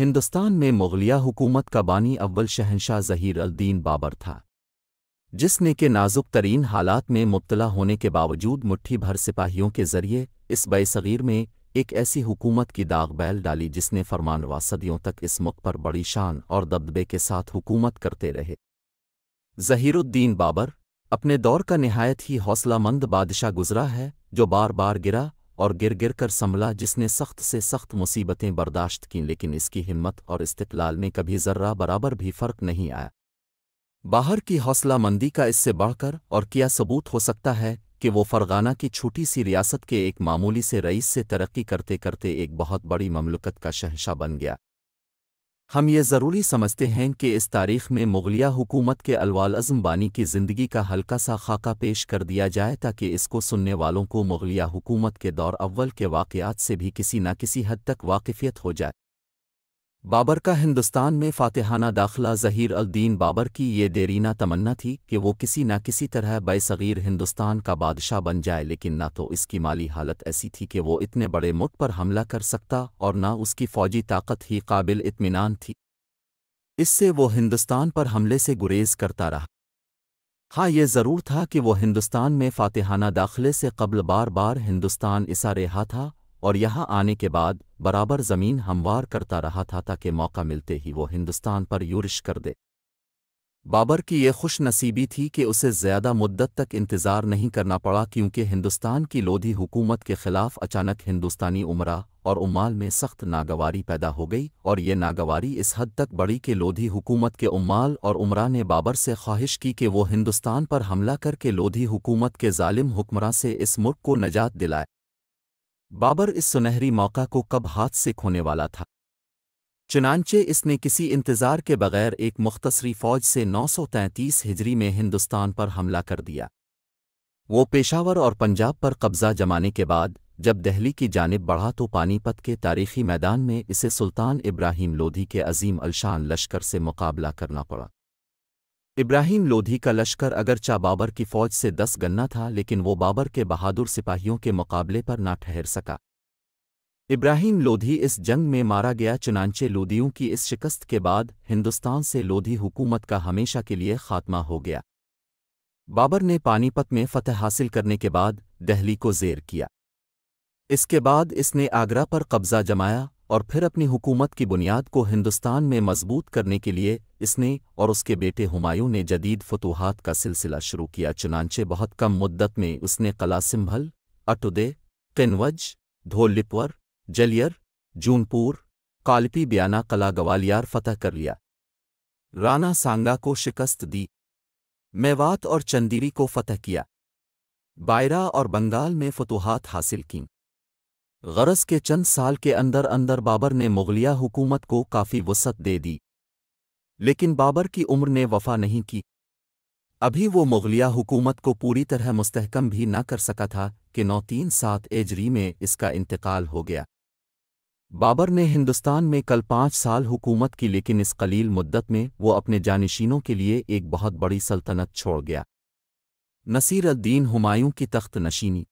ہندوستان میں مغلیہ حکومت کا بانی اول شہنشاہ ظہیر الدین بابر تھا، جس نے کہ نازک ترین حالات میں مبتلا ہونے کے باوجود مٹھی بھر سپاہیوں کے ذریعے اس بے صغیر میں ایک ایسی حکومت کی داغ بیل ڈالی جس نے فرمانروا صدیوں تک اس ملک پر بڑی شان اور دبدبے کے ساتھ حکومت کرتے رہے۔ ظہیر الدین بابر اپنے دور کا نہایت ہی حوصلہ مند بادشاہ گزرا ہے، جو بار بار گرا اور گر گر کر سنبھلا، جس نے سخت سے سخت مصیبتیں برداشت کیں، لیکن اس کی ہمت اور استقلال میں کبھی ذرہ برابر بھی فرق نہیں آیا۔ باہر کی حوصلہ مندی کا اس سے بڑھ کر اور کیا ثبوت ہو سکتا ہے کہ وہ فرغانہ کی چھوٹی سی ریاست کے ایک معمولی سے رئیس سے ترقی کرتے کرتے ایک بہت بڑی مملکت کا شہنشاہ بن گیا۔ ہم یہ ضروری سمجھتے ہیں کہ اس تاریخ میں مغلیہ حکومت کے الوالعزم بانی کی زندگی کا ہلکا سا خاکہ پیش کر دیا جائے تاکہ اس کو سننے والوں کو مغلیہ حکومت کے دور اول کے واقعات سے بھی کسی نہ کسی حد تک واقفیت ہو جائے۔ بابر کا ہندوستان میں فاتحانہ داخلہ ظہیر الدین بابر کی یہ دیرینہ تمنا تھی کہ وہ کسی نہ کسی طرح بے صغیر ہندوستان کا بادشاہ بن جائے، لیکن نہ تو اس کی مالی حالت ایسی تھی کہ وہ اتنے بڑے ملک پر حملہ کر سکتا اور نہ اس کی فوجی طاقت ہی قابل اطمینان تھی۔ اس سے وہ ہندوستان پر حملے سے گریز کرتا رہا۔ ہاں، یہ ضرور تھا کہ وہ ہندوستان میں فاتحانہ داخلے سے قبل بار بار ہندوستان اسا رہا تھا اور یہاں آنے کے بعد برابر زمین ہموار کرتا رہا تھا تاکہ موقع ملتے ہی وہ ہندوستان پر یورش کر دے۔ بابر کی یہ خوش نصیبی تھی کہ اسے زیادہ مدت تک انتظار نہیں کرنا پڑا، کیونکہ ہندوستان کی لودھی حکومت کے خلاف اچانک ہندوستانی عمرا اور عمال میں سخت ناگواری پیدا ہو گئی، اور یہ ناگواری اس حد تک بڑھی کہ لودھی حکومت کے عمال اور عمرا نے بابر سے خواہش کی کہ وہ ہندوستان پر حملہ کر کے لودھی حکومت کے ظالم حکمراں سے اس ملک کو نجات دلائے۔ بابر اس سنہری موقع کو کب ہاتھ سے کھونے والا تھا، چنانچہ اس نے کسی انتظار کے بغیر ایک مختصری فوج سے 933 ہجری میں ہندوستان پر حملہ کر دیا۔ وہ پشاور اور پنجاب پر قبضہ جمانے کے بعد جب دہلی کی جانب بڑھا تو پانی پت کے تاریخی میدان میں اسے سلطان ابراہیم لودھی کے عظیم الشان لشکر سے مقابلہ کرنا پڑا۔ ابراہیم لودھی کا لشکر اگرچہ بابر کی فوج سے 10 گنا تھا، لیکن وہ بابر کے بہادر سپاہیوں کے مقابلے پر نہ ٹھہر سکا۔ ابراہیم لودھی اس جنگ میں مارا گیا، چنانچہ لودھیوں کی اس شکست کے بعد ہندوستان سے لودھی حکومت کا ہمیشہ کے لیے خاتمہ ہو گیا۔ بابر نے پانی پت میں فتح حاصل کرنے کے بعد دہلی کو زیر کیا۔ اس کے بعد اس نے آگرہ پر قبضہ جمایا اور پھر اپنی حکومت کی بنیاد کو ہندوستان میں مضبوط کرنے کے لیے اس نے اور اس کے بیٹے ہمایوں نے جدید فتوحات کا سلسلہ شروع کیا۔ چنانچہ بہت کم مدت میں اس نے قلعہ سنبھل، اٹودے، قنوج، دھول-لپور، جلیر، جونپور، کالپی بیانہ قلعہ گوالیار فتح کر لیا، رانا سانگا کو شکست دی، میوات اور چندیری کو فتح کیا، بائرہ اور بنگال میں فتوحات حاصل کیں۔ غرض کے چند سال کے اندر اندر بابر نے مغلیہ حکومت کو کافی وسعت دے دی، لیکن بابر کی عمر نے وفا نہیں کی۔ ابھی وہ مغلیہ حکومت کو پوری طرح مستحکم بھی نہ کر سکا تھا کہ 937 ہجری میں اس کا انتقال ہو گیا۔ بابر نے ہندوستان میں کل 5 سال حکومت کی، لیکن اس قلیل مدت میں وہ اپنے جانشینوں کے لیے ایک بہت بڑی سلطنت چھوڑ گیا۔ نصیر الدین ہمایوں کی تخت نشینی۔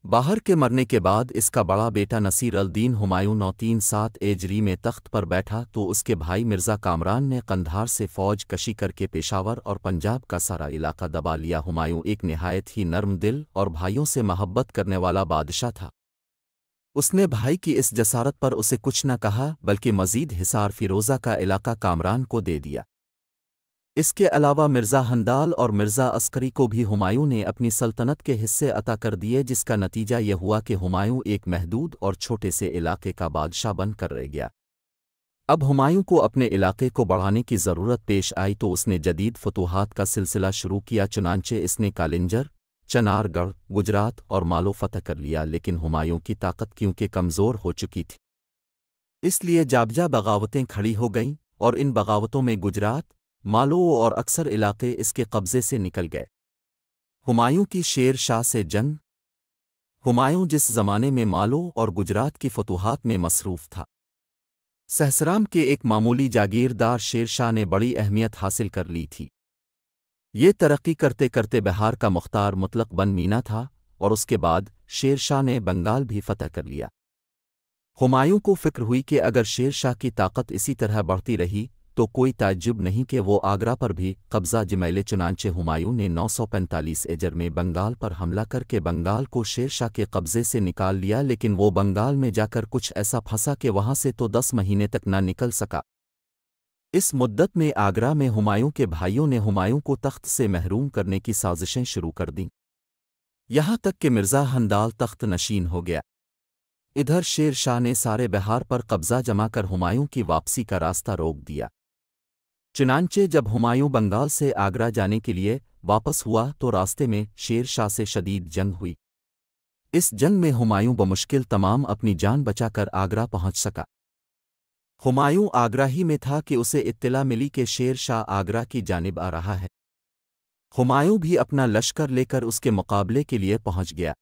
باہر کے مرنے کے بعد اس کا بڑا بیٹا نصیر الدین ہمایوں 937 ہجری میں تخت پر بیٹھا تو اس کے بھائی مرزا کامران نے قندھار سے فوج کشی کر کے پشاور اور پنجاب کا سارا علاقہ دبا لیا۔ ہمایوں ایک نہایت ہی نرم دل اور بھائیوں سے محبت کرنے والا بادشاہ تھا۔ اس نے بھائی کی اس جسارت پر اسے کچھ نہ کہا، بلکہ مزید حصار فیروزہ کا علاقہ کامران کو دے دیا۔ اس کے علاوہ مرزا ہندال اور مرزا عسکری کو بھی ہمایوں نے اپنی سلطنت کے حصے عطا کر دیے، جس کا نتیجہ یہ ہوا کہ ہمایوں ایک محدود اور چھوٹے سے علاقے کا بادشاہ بن کر رہ گیا۔ اب ہمایوں کو اپنے علاقے کو بڑھانے کی ضرورت پیش آئی تو اس نے جدید فتوحات کا سلسلہ شروع کیا۔ چنانچہ اس نے کالنجر، چنار گڑھ، گجرات اور مالو فتح کر لیا، لیکن ہمایوں کی طاقت کیونکہ کمزور ہو چکی تھی، اس لیے جابجا بغاوتیں کھڑی ہو گئیں، اور ان بغاوتوں میں گجرات، مالو اور اکثر علاقے اس کے قبضے سے نکل گئے۔ ہمایوں کی شیر شاہ سے جنگ۔ ہمایوں جس زمانے میں مالو اور گجرات کی فتوحات میں مصروف تھا، سہسرام کے ایک معمولی جاگیردار شیر شاہ نے بڑی اہمیت حاصل کر لی تھی۔ یہ ترقی کرتے کرتے بہار کا مختار مطلق بن مینا تھا، اور اس کے بعد شیر شاہ نے بنگال بھی فتح کر لیا۔ ہمایوں کو فکر ہوئی کہ اگر شیر شاہ کی طاقت اسی طرح بڑھتی رہی تو کوئی تعجب نہیں کہ وہ آگرہ پر بھی قبضہ جمائے، چنانچہ ہمایوں نے 945 ایجر میں بنگال پر حملہ کر کے بنگال کو شیر شاہ کے قبضے سے نکال لیا، لیکن وہ بنگال میں جا کر کچھ ایسا پھنسا کہ وہاں سے تو 10 مہینے تک نہ نکل سکا۔ اس مدت میں آگرہ میں ہمایوں کے بھائیوں نے ہمایوں کو تخت سے محروم کرنے کی سازشیں شروع کر دیں، یہاں تک کہ مرزا ہندال تخت نشین ہو گیا۔ ادھر شیر شاہ نے سارے بہار پر قبضہ جما کر ہمایوں کی واپسی کا راستہ روک دیا۔ چنانچہ جب ہمایوں بنگال سے آگرہ جانے کے لیے واپس ہوا تو راستے میں شیر شاہ سے شدید جنگ ہوئی۔ اس جنگ میں ہمایوں بمشکل تمام اپنی جان بچا کر آگرہ پہنچ سکا۔ ہمایوں آگرہ ہی میں تھا کہ اسے اطلاع ملی کہ شیر شاہ آگرہ کی جانب آ رہا ہے۔ ہمایوں بھی اپنا لشکر لے کر اس کے مقابلے کے لیے پہنچ گیا۔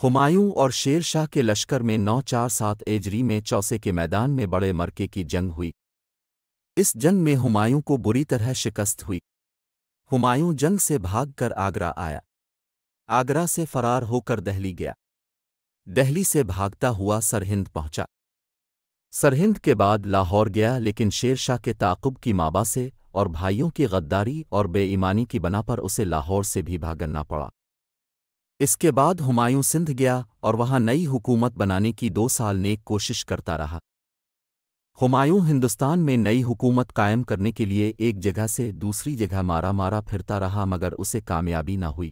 ہمایوں اور شیر شاہ کے لشکر میں 947 ایجری میں چوسے کے میدان میں بڑے مرکے کی جنگ ہوئی۔ اس جنگ میں ہمایوں کو بری طرح شکست ہوئی۔ ہمایوں جنگ سے بھاگ کر آگرہ آیا، آگرہ سے فرار ہو کر دہلی گیا، دہلی سے بھاگتا ہوا سرہند پہنچا، سرہند کے بعد لاہور گیا، لیکن شیر شاہ کے تعاقب کی مابع سے اور بھائیوں کی غداری اور بے ایمانی کی بنا پر اسے لاہور سے بھی بھاگنا پڑا۔ اس کے بعد ہمایوں سندھ گیا اور وہاں نئی حکومت بنانے کی 2 سال نیک کوشش کرتا رہا۔ ہمایوں ہندوستان میں نئی حکومت قائم کرنے کے لیے ایک جگہ سے دوسری جگہ مارا پھرتا رہا، مگر اسے کامیابی نہ ہوئی۔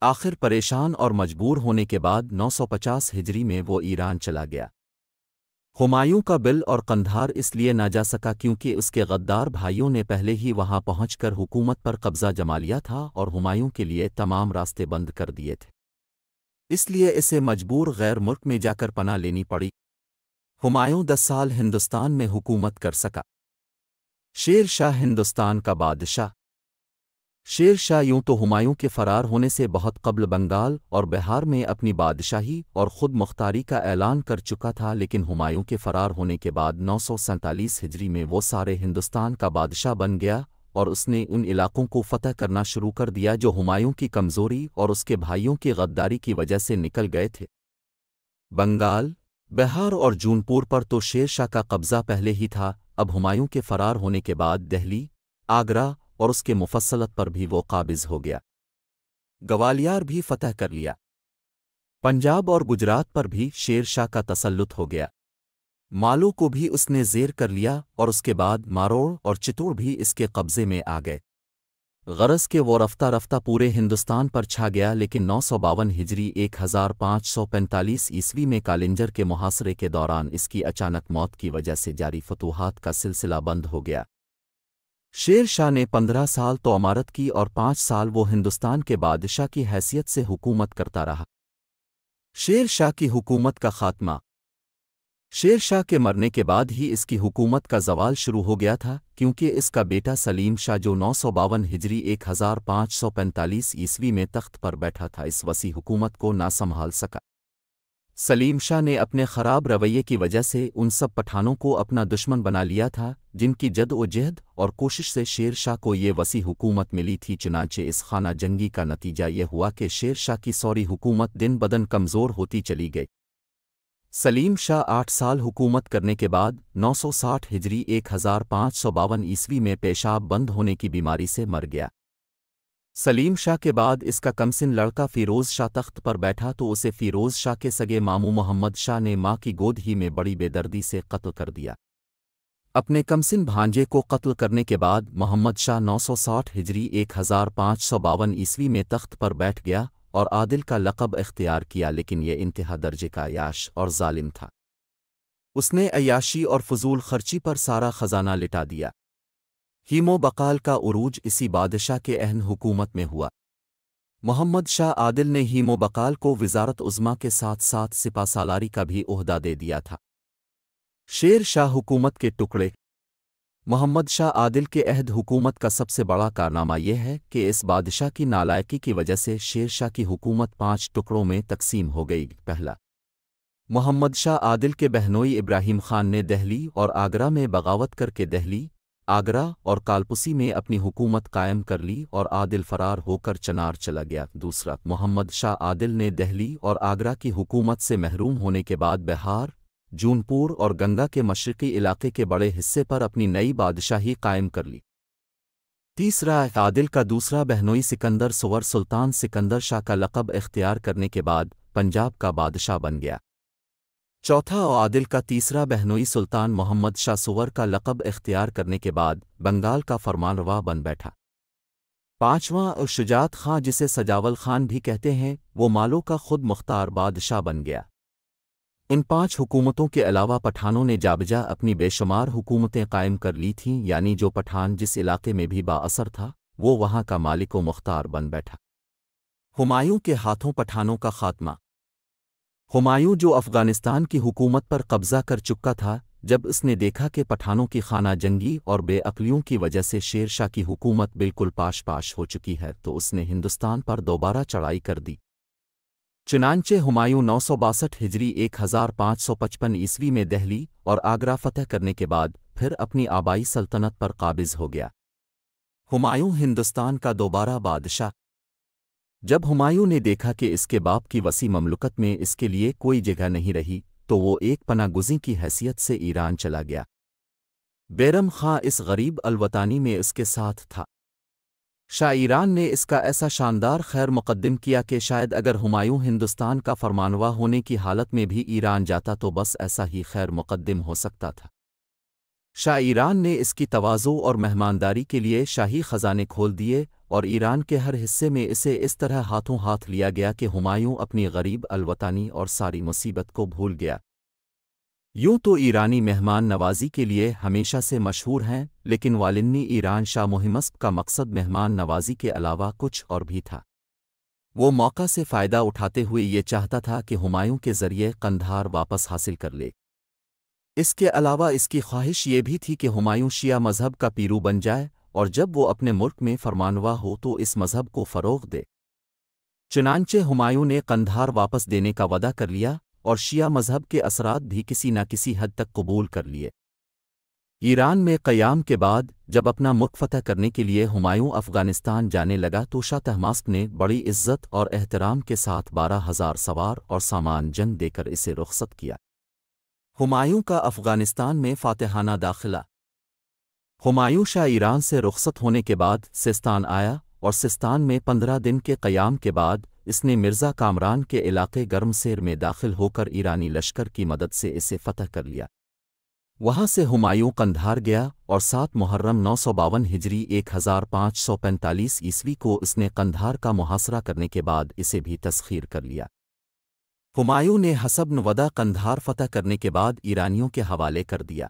آخر پریشان اور مجبور ہونے کے بعد 950 ہجری میں وہ ایران چلا گیا۔ ہمایوں کا بل اور قندھار اس لیے نہ جا سکا کیونکہ اس کے غدار بھائیوں نے پہلے ہی وہاں پہنچ کر حکومت پر قبضہ جما لیا تھا اور ہمایوں کے لیے تمام راستے بند کر دیے تھے، اس لیے اسے مجبور غیر ملک میں جا کر پناہ لینی پڑی۔ ہمایوں 10 سال ہندوستان میں حکومت کر سکا۔ شیر شاہ ہندوستان کا بادشاہ۔ شیر شاہ یوں تو ہمایوں کے فرار ہونے سے بہت قبل بنگال اور بہار میں اپنی بادشاہی اور خود مختاری کا اعلان کر چکا تھا، لیکن ہمایوں کے فرار ہونے کے بعد 947 ہجری میں وہ سارے ہندوستان کا بادشاہ بن گیا اور اس نے ان علاقوں کو فتح کرنا شروع کر دیا جو ہمایوں کی کمزوری اور اس کے بھائیوں کی غداری کی وجہ سے نکل گئے تھے۔ بنگال، بہار اور جونپور پر تو شیر شاہ کا قبضہ پہلے ہی تھا، اب ہمایوں کے فرار ہونے کے بعد دہلی، آگرہ اور اس کے مفصلت پر بھی وہ قابض ہو گیا۔ گوالیار بھی فتح کر لیا۔ پنجاب اور گجرات پر بھی شیر شاہ کا تسلط ہو گیا۔ مالو کو بھی اس نے زیر کر لیا اور اس کے بعد ماروڑ اور چتور بھی اس کے قبضے میں آ گئے۔ غرض کہ وہ رفتہ رفتہ پورے ہندوستان پر چھا گیا، لیکن 952 ہجری 1545 عیسوی میں کالنجر کے محاصرے کے دوران اس کی اچانک موت کی وجہ سے جاری فتوحات کا سلسلہ بند ہو گیا۔ شیر شاہ نے 15 سال تو عمارت کی اور 5 سال وہ ہندوستان کے بادشاہ کی حیثیت سے حکومت کرتا رہا۔ شیر شاہ کی حکومت کا خاتمہ۔ شیر شاہ کے مرنے کے بعد ہی اس کی حکومت کا زوال شروع ہو گیا تھا، کیونکہ اس کا بیٹا سلیم شاہ جو 952 ہجری 1545 عیسوی میں تخت پر بیٹھا تھا اس وسیع حکومت کو نہ سنبھال سکا۔ سلیم شاہ نے اپنے خراب رویے کی وجہ سے ان سب پٹھانوں کو اپنا دشمن بنا لیا تھا جن کی جد و جہد اور کوشش سے شیر شاہ کو یہ وسیع حکومت ملی تھی۔ چنانچہ اس خانہ جنگی کا نتیجہ یہ ہوا کہ شیر شاہ کی سوری حکومت دن بدن کمزور ہوتی چلی گئی۔ سلیم شاہ 8 سال حکومت کرنے کے بعد 960 ہجری 1552 عیسوی میں پیشاب بند ہونے کی بیماری سے مر گیا۔ سلیم شاہ کے بعد اس کا کمسن لڑکا فیروز شاہ تخت پر بیٹھا تو اسے فیروز شاہ کے سگے ماموں محمد شاہ نے ماں کی گود ہی میں بڑی بے دردی سے قتل کر دیا۔ اپنے کمسن بھانجے کو قتل کرنے کے بعد محمد شاہ 960 ہجری 1552 عیسوی میں تخت پر بیٹھ گیا اور عادل کا لقب اختیار کیا، لیکن یہ انتہا درجے کا عیاش اور ظالم تھا۔ اس نے عیاشی اور فضول خرچی پر سارا خزانہ لٹا دیا۔ ہیم و بقال کا عروج اسی بادشاہ کے عہد حکومت میں ہوا۔ محمد شاہ عادل نے ہیم و بقال کو وزارت عظمیٰ کے ساتھ ساتھ سپہ سالاری کا بھی عہدہ دے دیا تھا۔ شیر شاہ حکومت کے ٹکڑے۔ محمد شاہ عادل کے عہد حکومت کا سب سے بڑا کارنامہ یہ ہے کہ اس بادشاہ کی نالائکی کی وجہ سے شیر شاہ کی حکومت 5 ٹکڑوں میں تقسیم ہو گئی۔ پہلا، محمد شاہ عادل کے بہنوئی ابراہیم خان نے دہلی اور آگرہ میں بغاوت کر کے دہلی، آگرہ اور کالپسی میں اپنی حکومت قائم کر لی اور عادل فرار ہو کر چنار چلا گیا۔ دوسرا، محمد شاہ عادل نے دہلی اور آگرہ کی حکومت سے محروم ہونے کے بعد بہار، جونپور اور گنگا کے مشرقی علاقے کے بڑے حصے پر اپنی نئی بادشاہی قائم کر لی۔ تیسرا، عادل کا دوسرا بہنوئی سکندر سور سلطان سکندر شاہ کا لقب اختیار کرنے کے بعد پنجاب کا بادشاہ بن گیا۔ چوتھا، عادل کا تیسرا بہنوئی سلطان محمد شاہ سور کا لقب اختیار کرنے کے بعد بنگال کا فرمانروا بن بیٹھا۔ پانچواں، شجاعت خاں جسے سجاول خان بھی کہتے ہیں، وہ مالو کا خود مختار بادشاہ بن گیا۔ ان 5 حکومتوں کے علاوہ پٹھانوں نے جابجا اپنی بے شمار حکومتیں قائم کر لی تھیں، یعنی جو پٹھان جس علاقے میں بھی با اثر تھا وہ وہاں کا مالک و مختار بن بیٹھا۔ ہمایوں کے ہاتھوں پٹھانوں کا خاتمہ۔ ہمایوں جو افغانستان کی حکومت پر قبضہ کر چکا تھا، جب اس نے دیکھا کہ پٹھانوں کی خانہ جنگی اور بے عقلیوں کی وجہ سے شیر شاہ کی حکومت بالکل پاش ہو چکی ہے تو اس نے ہندوستان پر دوبارہ چڑھائی کر دی۔ چنانچہ ہمایوں 962 ہجری 1555 عیسوی میں دہلی اور آگرہ فتح کرنے کے بعد پھر اپنی آبائی سلطنت پر قابض ہو گیا۔ ہمایوں ہندوستان کا دوبارہ بادشاہ۔ جب ہمایوں نے دیکھا کہ اس کے باپ کی وسیع مملکت میں اس کے لیے کوئی جگہ نہیں رہی تو وہ ایک پناہ گزین کی حیثیت سے ایران چلا گیا۔ بیرم خاں اس غریب الوطانی میں اس کے ساتھ تھا۔ شاہ ایران نے اس کا ایسا شاندار خیر مقدم کیا کہ شاید اگر ہمایوں ہندوستان کا فرمانروا ہونے کی حالت میں بھی ایران جاتا تو بس ایسا ہی خیر مقدم ہو سکتا تھا۔ شاہ ایران نے اس کی تواضع اور مہمانداری کے لیے شاہی خزانے کھول دیے اور ایران کے ہر حصے میں اسے اس طرح ہاتھوں ہاتھ لیا گیا کہ ہمایوں اپنی غریب الوطانی اور ساری مصیبت کو بھول گیا۔ یوں تو ایرانی مہمان نوازی کے لیے ہمیشہ سے مشہور ہیں، لیکن والنی ایران شاہ محمد کا مقصد مہمان نوازی کے علاوہ کچھ اور بھی تھا۔ وہ موقع سے فائدہ اٹھاتے ہوئے یہ چاہتا تھا کہ ہمایوں کے ذریعے قندھار واپس حاصل کر لے۔ اس کے علاوہ اس کی خواہش یہ بھی تھی کہ ہمایوں شیعہ مذہب کا پیرو بن جائے اور جب وہ اپنے ملک میں فرمانروا ہو تو اس مذہب کو فروغ دے۔ چنانچہ ہمایوں نے قندھار واپس دینے کا وعدہ کر لیا اور شیعہ مذہب کے اثرات بھی کسی نہ کسی حد تک قبول کر لیے۔ ایران میں قیام کے بعد جب اپنا ملک فتح کرنے کے لیے ہمایوں افغانستان جانے لگا تو شاہ طہماسپ نے بڑی عزت اور احترام کے ساتھ 12,000 سوار اور سامان جنگ دے کر اسے رخصت کیا۔ ہمایوں کا افغانستان میں فاتحانہ داخلہ۔ ہمایوں شاہ ایران سے رخصت ہونے کے بعد سستان آیا اور سستان میں 15 دن کے قیام کے بعد اس نے مرزا کامران کے علاقے گرم سیر میں داخل ہو کر ایرانی لشکر کی مدد سے اسے فتح کر لیا۔ وہاں سے ہمایوں قندھار گیا اور 7 محرم 952 ہجری 1545 عیسوی کو اس نے قندھار کا محاصرہ کرنے کے بعد اسے بھی تسخیر کر لیا۔ ہمایوں نے حسب نودا قندھار فتح کرنے کے بعد ایرانیوں کے حوالے کر دیا،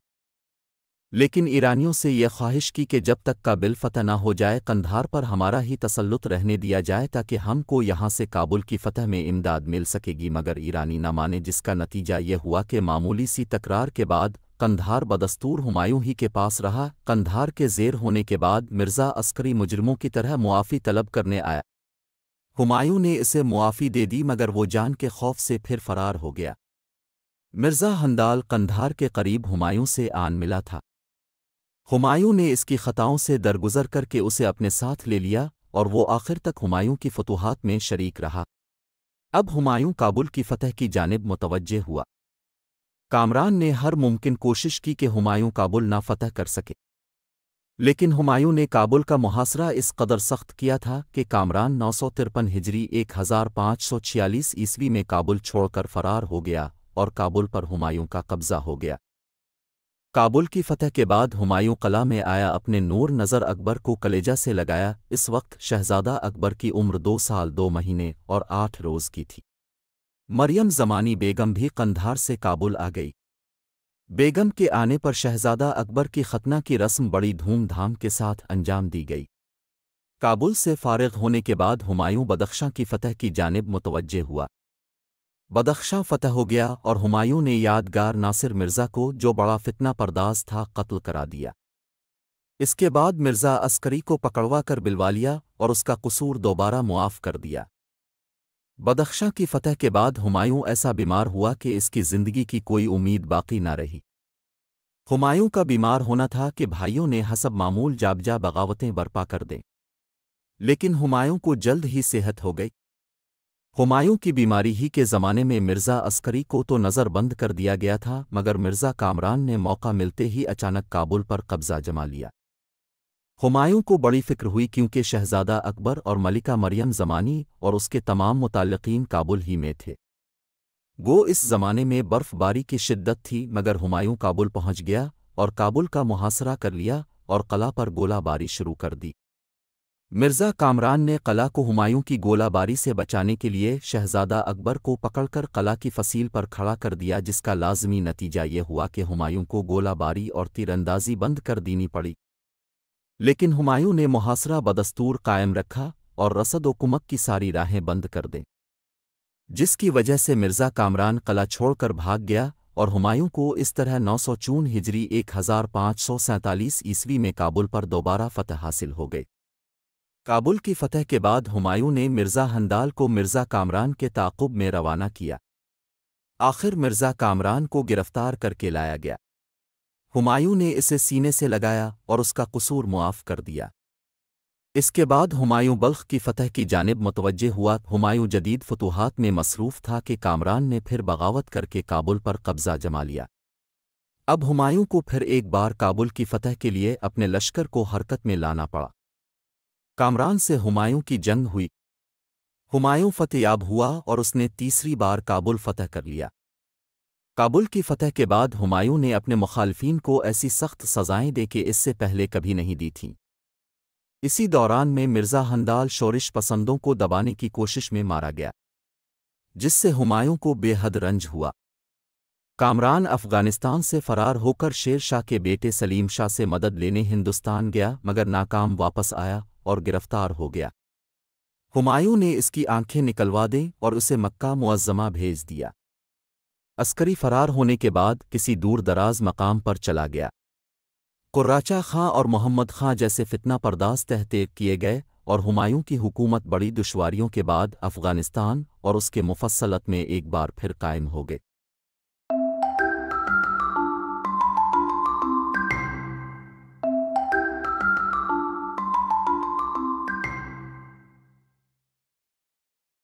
لیکن ایرانیوں سے یہ خواہش کی کہ جب تک کابل فتح نہ ہو جائے قندھار پر ہمارا ہی تسلط رہنے دیا جائے تاکہ ہم کو یہاں سے کابل کی فتح میں امداد مل سکے گی، مگر ایرانی نہ مانے، جس کا نتیجہ یہ ہوا کہ معمولی سی تکرار کے بعد قندھار بدستور ہمایوں ہی کے پاس رہا۔ قندھار کے زیر ہونے کے بعد مرزا عسکری مجرموں کی طرح معافی طلب کرنے آیا۔ ہمایوں نے اسے معافی دے دی مگر وہ جان کے خوف سے پھر فرار ہو گیا۔ مرزا ہندال قندھار کے قریب ہمایوں سے آن ملا تھا۔ ہمایوں نے اس کی خطاؤں سے درگزر کر کے اسے اپنے ساتھ لے لیا اور وہ آخر تک ہمایوں کی فتوحات میں شریک رہا۔ اب ہمایوں کابل کی فتح کی جانب متوجہ ہوا۔ کامران نے ہر ممکن کوشش کی کہ ہمایوں کابل نہ فتح کر سکے، لیکن ہمایوں نے کابل کا محاصرہ اس قدر سخت کیا تھا کہ کامران 953 ہجری 1546 عیسوی میں کابل چھوڑ کر فرار ہو گیا اور کابل پر ہمایوں کا قبضہ ہو گیا۔ کابل کی فتح کے بعد ہمایوں قلعہ میں آیا، اپنے نور نظر اکبر کو کلیجہ سے لگایا۔ اس وقت شہزادہ اکبر کی عمر 2 سال 2 مہینے اور 8 روز کی تھی۔ مریم زمانی بیگم بھی قندھار سے کابل آ گئی۔ بیگم کے آنے پر شہزادہ اکبر کی ختنہ کی رسم بڑی دھوم دھام کے ساتھ انجام دی گئی۔ کابل سے فارغ ہونے کے بعد ہمایوں بدخشاں کی فتح کی جانب متوجہ ہوا۔ بدخشاں فتح ہو گیا اور ہمایوں نے یادگار ناصر مرزا کو، جو بڑا فتنہ پرداز تھا، قتل کرا دیا۔ اس کے بعد مرزا عسکری کو پکڑوا کر بلوا لیا اور اس کا قصور دوبارہ معاف کر دیا۔ بدخشاں کی فتح کے بعد ہمایوں ایسا بیمار ہوا کہ اس کی زندگی کی کوئی امید باقی نہ رہی۔ ہمایوں کا بیمار ہونا تھا کہ بھائیوں نے حسب معمول جابجا بغاوتیں برپا کر دیں، لیکن ہمایوں کو جلد ہی صحت ہو گئی۔ ہمایوں کی بیماری ہی کے زمانے میں مرزا عسکری کو تو نظر بند کر دیا گیا تھا، مگر مرزا کامران نے موقع ملتے ہی اچانک کابل پر قبضہ جما لیا۔ ہمایوں کو بڑی فکر ہوئی کیونکہ شہزادہ اکبر اور ملکہ مریم زمانی اور اس کے تمام متعلقین کابل ہی میں تھے۔ گو اس زمانے میں برف باری کی شدت تھی، مگر ہمایوں کابل پہنچ گیا اور کابل کا محاصرہ کر لیا اور قلعہ پر گولہ باری شروع کر دی۔ مرزا کامران نے قلعہ کو ہمایوں کی گولہ باری سے بچانے کے لیے شہزادہ اکبر کو پکڑ کر قلعہ کی فصیل پر کھڑا کر دیا، جس کا لازمی نتیجہ یہ ہوا کہ ہمایوں کو گولہ باری اور تیر اندازی بند کر دینی پڑی۔ لیکن ہمایوں نے محاصرہ بدستور قائم رکھا اور رسد و کمک کی ساری راہیں بند کر دیں، جس کی وجہ سے مرزا کامران قلعہ چھوڑ کر بھاگ گیا اور ہمایوں کو اس طرح 904 ہجری 1547 عیسوی میں کابل پر دوبارہ فتح حاصل ہو گئی۔ کابل کی فتح کے بعد ہمایوں نے مرزا ہندال کو مرزا کامران کے تعاقب میں روانہ کیا۔ آخر مرزا کامران کو گرفتار کر کے لایا گیا۔ ہمایوں نے اسے سینے سے لگایا اور اس کا قصور معاف کر دیا۔ اس کے بعد ہمایوں بلخ کی فتح کی جانب متوجہ ہوا۔ ہمایوں جدید فتوحات میں مصروف تھا کہ کامران نے پھر بغاوت کر کے کابل پر قبضہ جما لیا۔ اب ہمایوں کو پھر ایک بار کابل کی فتح کے لیے اپنے لشکر کو حرکت میں لانا پڑا۔ کامران سے ہمایوں کی جنگ ہوئی۔ ہمایوں فتح یاب ہوا اور اس نے تیسری بار کابل فتح کر لیا۔ کابل کی فتح کے بعد ہمایوں نے اپنے مخالفین کو ایسی سخت سزائیں دے کہ اس سے پہلے کبھی نہیں دی تھیں۔ اسی دوران میں مرزا ہندال شورش پسندوں کو دبانے کی کوشش میں مارا گیا، جس سے ہمایوں کو بے حد رنج ہوا۔ کامران افغانستان سے فرار ہو کر شیر شاہ کے بیٹے سلیم شاہ سے مدد لینے ہندوستان گیا، مگر ناکام واپس آیا اور گرفتار ہو گیا۔ ہمایوں نے اس کی آنکھیں نکلوا دیں اور اسے مکہ معظمہ بھیج دیا۔ عسکری فرار ہونے کے بعد کسی دور دراز مقام پر چلا گیا۔ قراچہ خاں اور محمد خاں جیسے فتنہ پرداز تحقیق کیے گئے اور ہمایوں کی حکومت بڑی دشواریوں کے بعد افغانستان اور اس کے مفصلت میں ایک بار پھر قائم ہو گئے۔